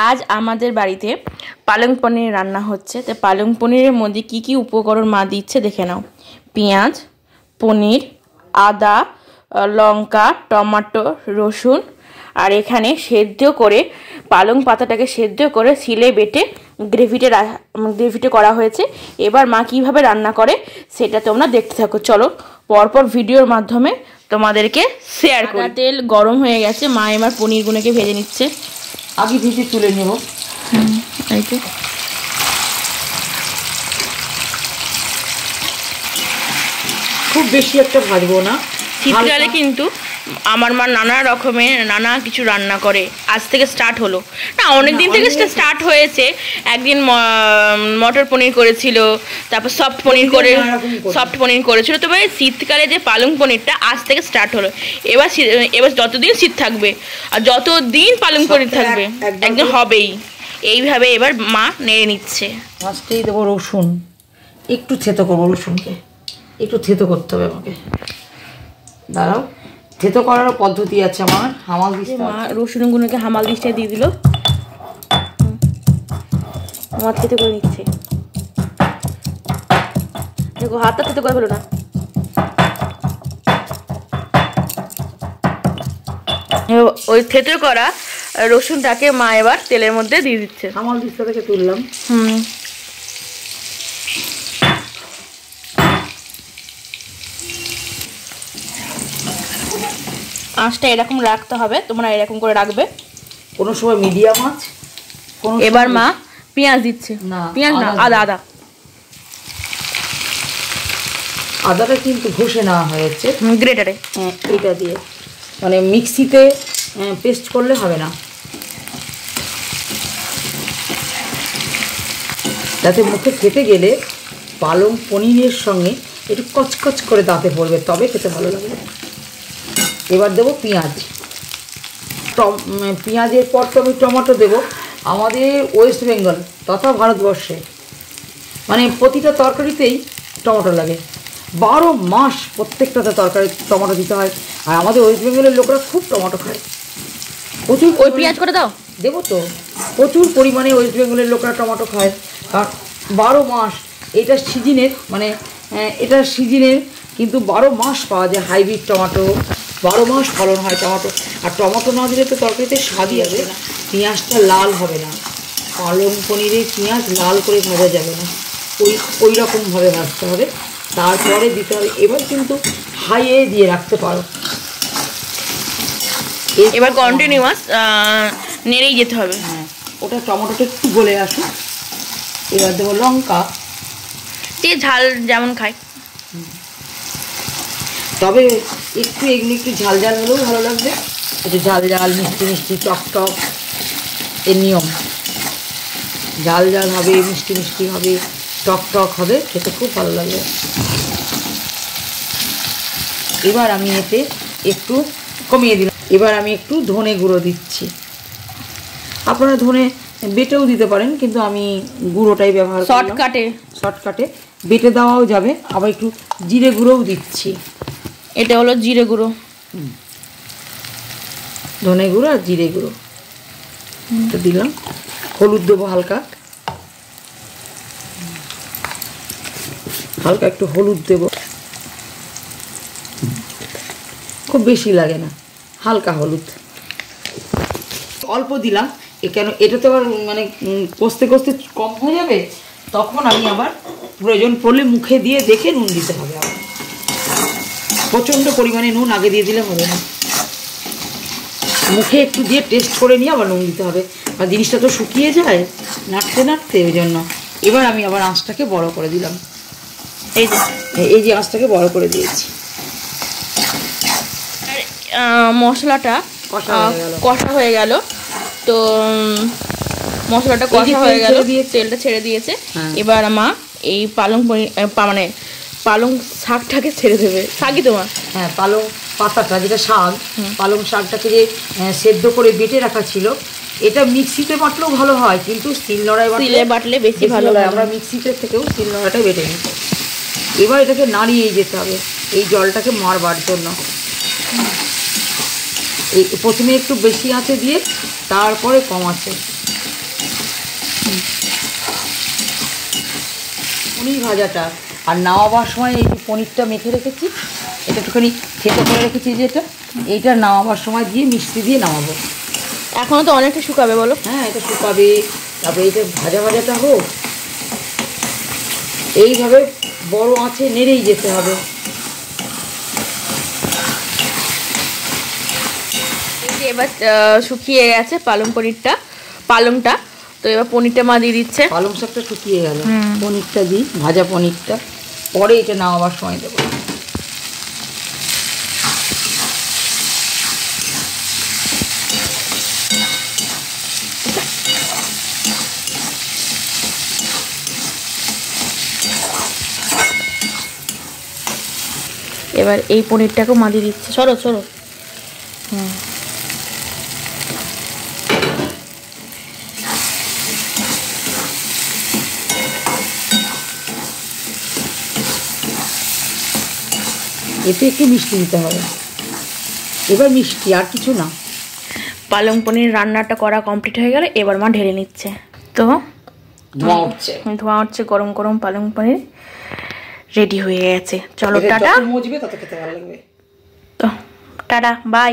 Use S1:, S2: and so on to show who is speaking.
S1: আজ আমাদের বাড়িতে পালং পনির রান্না হচ্ছে। তো পালং পনিরের মধ্যে কি কি উপকরণ মা দিচ্ছে দেখে নাও। পেঁয়াজ, পনির, আদা, লঙ্কা, টমেটো, রসুন, আর এখানে সেদ্ধ করে পালং পাতাটাকে সেদ্ধ করে সিলে বেটে গ্রেভিতে করা হয়েছে। এবার মা কিভাবে রান্না করে সেটা তোমরা দেখতে থাকো। চলো পরপর ভিডিওর মাধ্যমে তোমাদেরকে শেয়ার করি। তেল গরম হয়ে গেছে, মা এবার পনিরগুলোকে ভেজে নিচ্ছে।
S2: আগে ভেজে তুলে নেব।
S1: এই তো
S2: খুব বেশি একটা ভাজবো না।
S1: শীতকালে কিন্তু আমার মা নানা কিছু রান্না করে। আজ থেকে স্টার্ট হলো না, অনেক দিন থেকে স্টার্ট হয়েছে। একদিন মটর পনির করেছিল, তারপর সফট পনির করেছিল। তবে শীতকালে যে পালং পনিরটা আজ থেকে স্টার্ট হলো। এবার যতদিন শীত থাকবে আর যতদিন পালং পনির থাকবে একদিন হবেই। এইভাবে এবার মা নেড়ে নিচ্ছে।
S2: ফার্স্টেই দেবো রসুন, একটু থেতো করবো। রসুনকে একটু থেতো করতে হবে আমাকে। দাঁড়াও, থেতো করারও পদ্ধতি আছে আমার। হামাল দিস্তা,
S1: মা রসুনগুলোকে হামাল দিস্তায় দিয়ে দিল। মা থেতো করে নিচ্ছে। দেখো হাতটা থেতো করে ফেলো না। ওই থেতো করা রসুনটাকে মা এবার তেলের মধ্যে দিয়ে দিচ্ছে।
S2: হামাল দিস্তা থেকে তুললাম।
S1: আঁচটা এরকম রাখতে হবে, তোমরা এরকম করে রাখবে।
S2: কোনো সময় মিডিয়াম আঁচ।
S1: এবার মা পেঁয়াজ দিচ্ছে। পেঁয়াজ না, আদা।
S2: আদাটা কিন্তু ঘষে নেওয়া হয়েছে
S1: গ্রেটারে।
S2: এটা দিয়ে, মানে মিক্সিতে পেস্ট করলে হবে না, যাতে মুখে খেতে গেলে পালং পনিরের সঙ্গে একটু কচকচ করে দাঁতে পড়বে, তবে খেতে ভালো লাগবে। এবার দেবো পেঁয়াজ। পেঁয়াজের পর তো আমি টমেটো দেবো। আমাদের ওয়েস্ট বেঙ্গল তথা ভারতবর্ষে মানে প্রতিটা তরকারিতেই টমেটো লাগে। 12 মাস প্রত্যেকটাতে তরকারি টমেটো দিতে হয়। আর আমাদের ওয়েস্ট বেঙ্গলের লোকরা খুব টমেটো খায় প্রচুর।
S1: ওই পেঁয়াজ করে দাও,
S2: দেবো তো। প্রচুর পরিমাণে ওয়েস্ট বেঙ্গলের লোকরা টমেটো খায়। কারণ 12 মাস এটা সিজনের, মানে এটা সিজনের, কিন্তু 12 মাস পাওয়া যায় হাইব্রিড টমেটো। 12 মাস ফলন হয় টমেটো। আর টমেটো না দিলে তো তরকারিতে স্বাদই আসবে না। পেঁয়াজটা লাল হবে না, পালং পনিরে পেঁয়াজ লাল করে ভাজা যাবে না, ওই রকমভাবে ভাজতে হবে, তারপরে দিতে হবে। এবার কিন্তু হাইয়ে দিয়ে রাখতে পারো।
S1: এবার কন্টিনিউয়াস নেড়েই যেতে হবে।
S2: হ্যাঁ, ওটা টমেটোটা একটু গলে আসুক। এবার দেবো লঙ্কা,
S1: যে ঝাল যেমন খায়।
S2: তবে এগুলো একটু ঝাল হলেও ভালো লাগবে। একটু ঝাল মিষ্টি টক এর নিয়ম। ঝাল হবে, মিষ্টি হবে, টক হবে, খেতে খুব ভালো লাগবে। এবার আমি এতে একটু কমিয়ে দিলাম। এবার আমি একটু ধনে গুঁড়ো দিচ্ছি। আপনারা ধনে বেটেও দিতে পারেন, কিন্তু আমি গুঁড়োটাই ব্যবহার করি। শর্টকাটে বেটে দেওয়াও যাবে। আবার একটু জিরে গুঁড়োও দিচ্ছি।
S1: এটা হলো জিরে গুঁড়ো,
S2: ধনে গুঁড়ো আর জিরে গুঁড়ো তো দিলাম। হলুদ দেবো হালকা একটু হলুদ দেবো, খুব বেশি লাগে না, হালকা হলুদ অল্প দিলাম। কেন এটা তো আবার মানে কষতে কম হয়ে যাবে, তখন আমি আবার প্রয়োজন পড়লে মুখে দিয়ে দেখে নুন দিতে হবে। আবার প্রচণ্ড পরিমাণে নুন আগে দিয়ে দিলে হবে না, মুখে একটু দিয়ে টেস্ট করে নিয়ে আবার নুন দিতে হবে। আর জিনিসটা তো শুকিয়ে যায় নাড়তে, ওই জন্য। এবার আমি আবার আঁচটাকে বড় করে দিলাম। এই যে আঁচটাকে বড় করে দিয়েছি।
S1: মশলাটা কষা হয়ে গেল। তো মশলাটা কষা হয়ে গেল, তেলটা ছেড়ে দিয়েছে। এবার মা এই পালং শাকটাকে ছেড়ে দেবে। শাকই তোমার?
S2: হ্যাঁ, পালং পাতাটা, যেটা শাক, পালং শাকটাকে যে সেদ্ধ করে বেটে রাখা ছিল, এটা মিক্সিতে বাটলেও ভালো হয়, কিন্তু শিলনোড়ায়
S1: বাটলে বেশি ভালো হয়।
S2: আমরা মিক্সিতে থেকেও শিলনোড়াটাই বেটে নিই। এবার এটাকে নাড়িয়ে যেতে হবে এই জলটাকে মারবার জন্য। এই প্রথমে একটু বেশি আঁচে দিয়ে তারপরে কম আঁচে। পনির ভাজাটা আর নামাবার সময় এই যে পনিরটা মেখে রেখেছি, এটা একটুখানি থেতো করে রেখেছি, যেটা এইটা নামাবার সময় দিয়ে মিষ্টি দিয়ে নামাবো।
S1: এখনো তো অনেকটা শুকাবে বলো।
S2: হ্যাঁ, এটা শুকাবে, তারপরে এটা ভাজাটা হোক। এইভাবে বড় আঁচে নেড়েই যেতে হবে।
S1: এবার শুকিয়ে গেছে পালংটা, তো এবার পনিরটা মা দিয়ে দিচ্ছে।
S2: পালং শাকটা শুকিয়ে গেল, পনিরটা দিই, ভাজা পনিরটা পরে এটা নামাবার সময় দেবো।
S1: এবার এই পনিরটাকেও মা দিয়ে দিচ্ছে। সরো
S2: এতে একটু মিষ্টি দিতে হবে, এবার মিষ্টি আর কিছু না।
S1: পালং পনির রান্নাটা করা কমপ্লিট হয়ে গেল, এবার মা ঢেলে নিচ্ছে। তো
S2: ধোঁয়া উঠছে,
S1: গরম গরম পালং পনির রেডি হয়ে গেছে। চলো টাটা।
S2: মজবে তত খেতে ভালো লাগবে।
S1: তো টাটা, বাই।